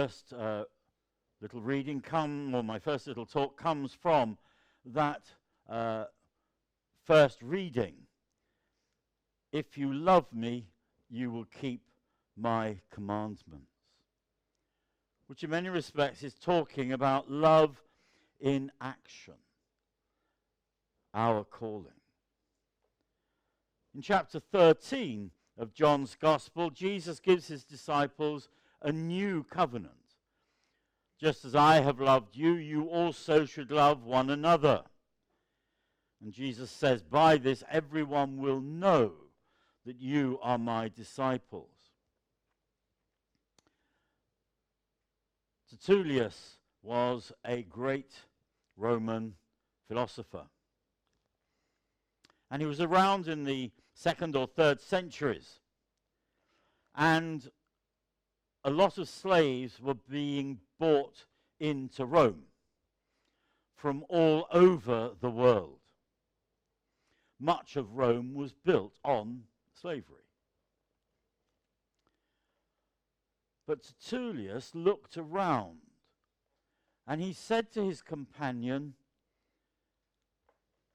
First little reading my first little talk comes from that first reading. If you love me, you will keep my commandments. Which in many respects is talking about love in action, our calling. In chapter 13 of John's Gospel, Jesus gives his disciples a new covenant. Just as I have loved you, you also should love one another. And Jesus says, by this everyone will know that you are my disciples. Tertullius was a great Roman philosopher. And he was around in the 2nd or 3rd centuries. And a lot of slaves were being brought into Rome from all over the world. Much of Rome was built on slavery. But Tertullius looked around and he said to his companion,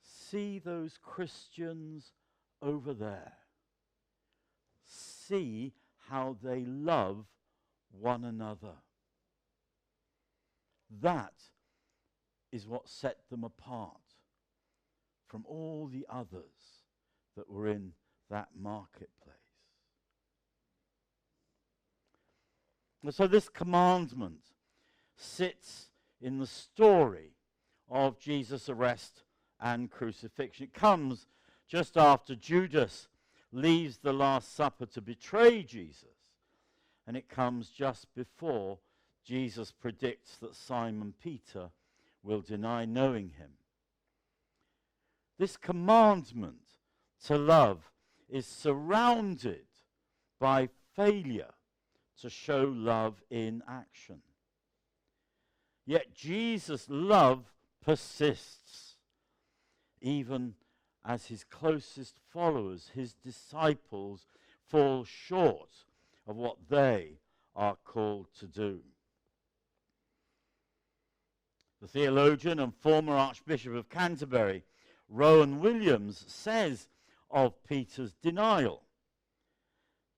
see those Christians over there. See how they love one another. That is what set them apart from all the others that were in that marketplace. And so this commandment sits in the story of Jesus' arrest and crucifixion. It comes just after Judas leaves the Last Supper to betray Jesus. And it comes just before Jesus predicts that Simon Peter will deny knowing him. This commandment to love is surrounded by failure to show love in action. Yet Jesus' love persists, even as his closest followers, his disciples, fall short of what they are called to do. The theologian and former Archbishop of Canterbury, Rowan Williams, says of Peter's denial,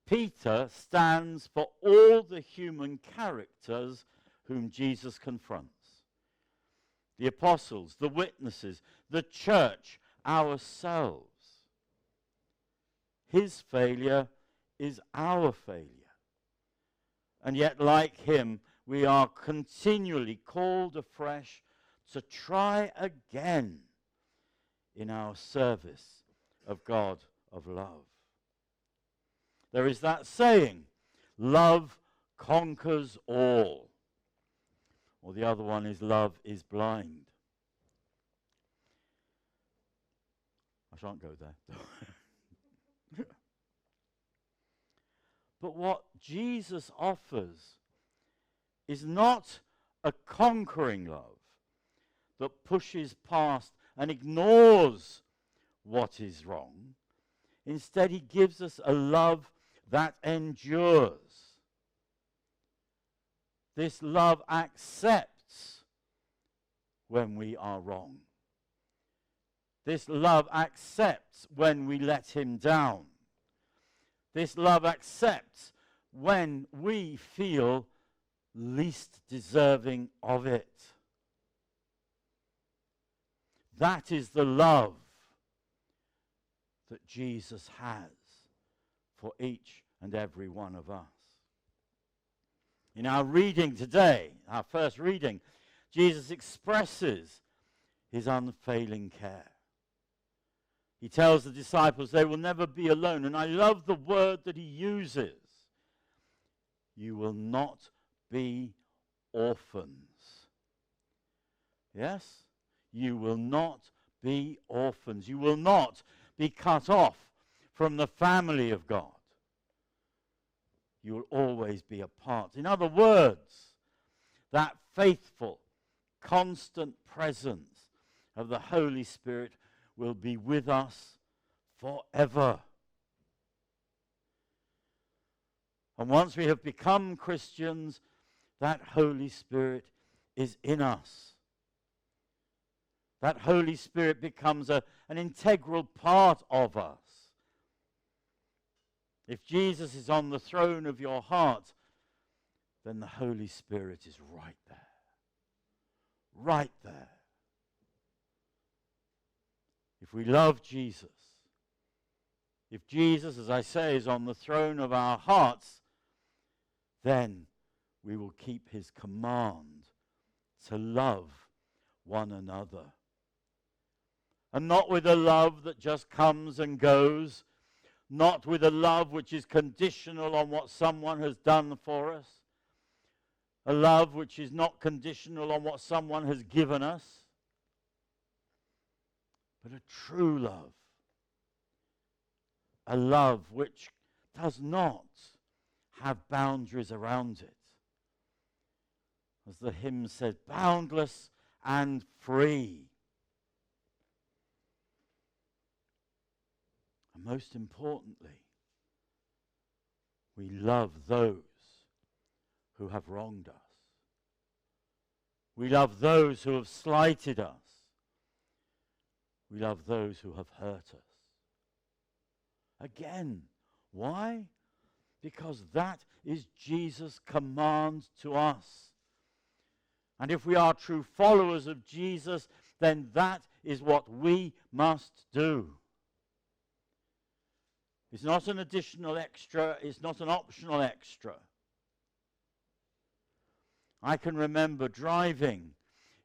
Peter stands for all the human characters whom Jesus confronts. The apostles, the witnesses, the church, ourselves. His failure is our failure. And yet, like him, we are continually called afresh to try again in our service of God of love. There is that saying, love conquers all. Or the other one is, love is blind. I shan't go there. But what Jesus offers is not a conquering love that pushes past and ignores what is wrong. Instead, he gives us a love that endures. This love accepts when we are wrong. This love accepts when we let him down. This love accepts when we feel least deserving of it. That is the love that Jesus has for each and every one of us. In our reading today, our first reading, Jesus expresses his unfailing care. He tells the disciples they will never be alone. And I love the word that he uses. You will not be orphans. Yes? You will not be orphans. You will not be cut off from the family of God. You will always be a part. In other words, that faithful, constant presence of the Holy Spirit will be with us forever. And once we have become Christians, that Holy Spirit is in us. That Holy Spirit becomes an integral part of us. If Jesus is on the throne of your heart, then the Holy Spirit is right there. Right there. If we love Jesus, if Jesus, as I say, is on the throne of our hearts, then we will keep his command to love one another. And not with a love that just comes and goes, not with a love which is conditional on what someone has done for us, a love which is not conditional on what someone has given us, but a true love, a love which does not have boundaries around it. As the hymn said, boundless and free. And most importantly, we love those who have wronged us. We love those who have slighted us. We love those who have hurt us. Again, why? Because that is Jesus' command to us. And if we are true followers of Jesus, then that is what we must do. It's not an additional extra. It's not an optional extra. I can remember driving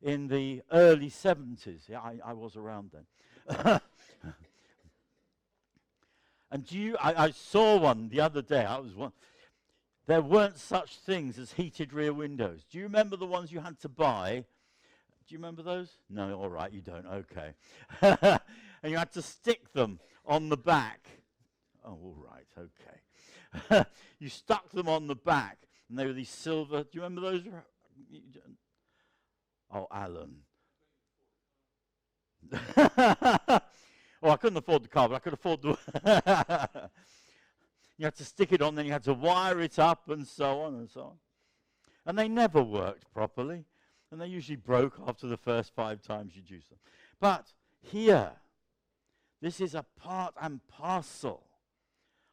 in the early 70s. Yeah, I was around then. And I saw one the other day. There weren't such things as heated rear windows. Do you remember the ones you had to buy? Do you remember those? No, all right, you don't. Okay. And you had to stick them on the back. Oh, all right, okay. You stuck them on the back, and they were these silver. Do you remember those? Oh, Alan. Oh, I couldn't afford the car, but I could afford the... You had to stick it on, then you had to wire it up, and so on and so on. And they never worked properly, and they usually broke after the first 5 times you'd use them. But here, this is a part and parcel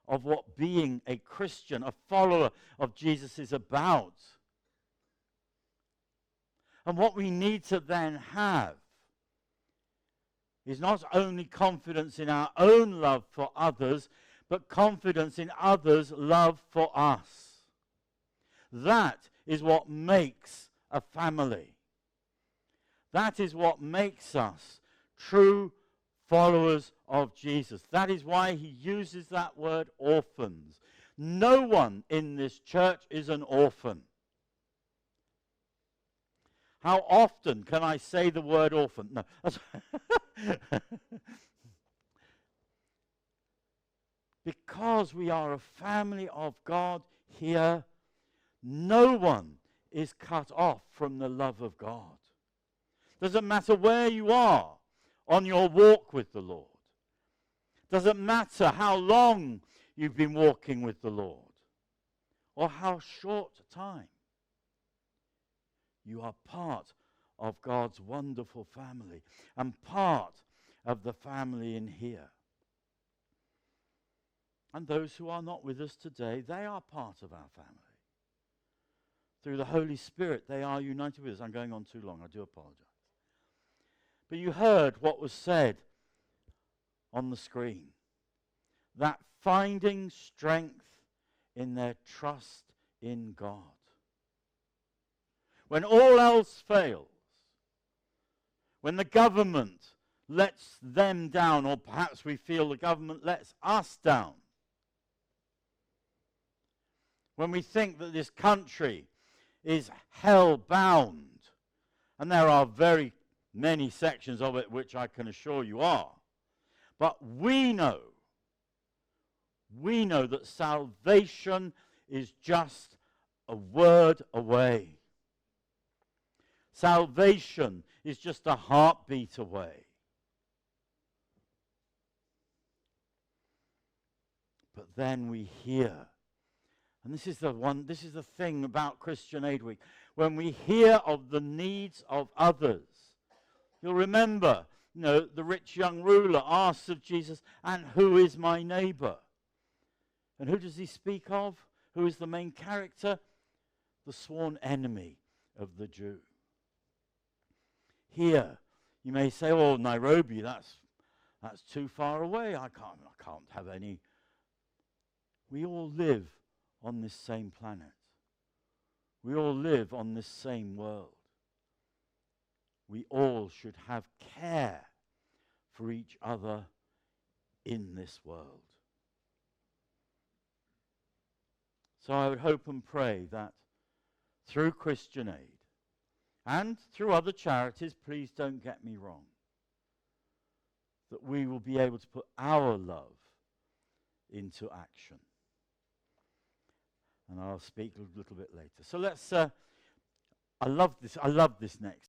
of what being a Christian, a follower of Jesus is about. And what we need to then have is not only confidence in our own love for others, but confidence in others' love for us. That is what makes a family. That is what makes us true followers of Jesus. That is why he uses that word orphans. No one in this church is an orphan. How often can I say the word orphan? No. Because we are a family of God here, no one is cut off from the love of God. Doesn't matter where you are on your walk with the Lord. Doesn't matter how long you've been walking with the Lord or how short a time. You are part of God's wonderful family and part of the family in here. And those who are not with us today, they are part of our family. Through the Holy Spirit, they are united with us. I'm going on too long, I do apologize. But you heard what was said on the screen. That finding strength in their trust in God. When all else fails, when the government lets them down, or perhaps we feel the government lets us down, when we think that this country is hell-bound, and there are very many sections of it which I can assure you are, but we know that salvation is just a word away. Salvation is just a heartbeat away. But then we hear And this is the thing about Christian Aid Week. When we hear of the needs of others, you'll remember, the rich young ruler asks of Jesus, and who is my neighbor? And who does he speak of? Who is the main character? The sworn enemy of the Jew. Here, you may say, oh, Nairobi, that's too far away. I can't have any. We all live on this same planet. We all live on this same world. We all should have care for each other in this world. So I would hope and pray that through Christian Aid and through other charities, please don't get me wrong, that we will be able to put our love into action. And I'll speak a little bit later. So let's, I love this next.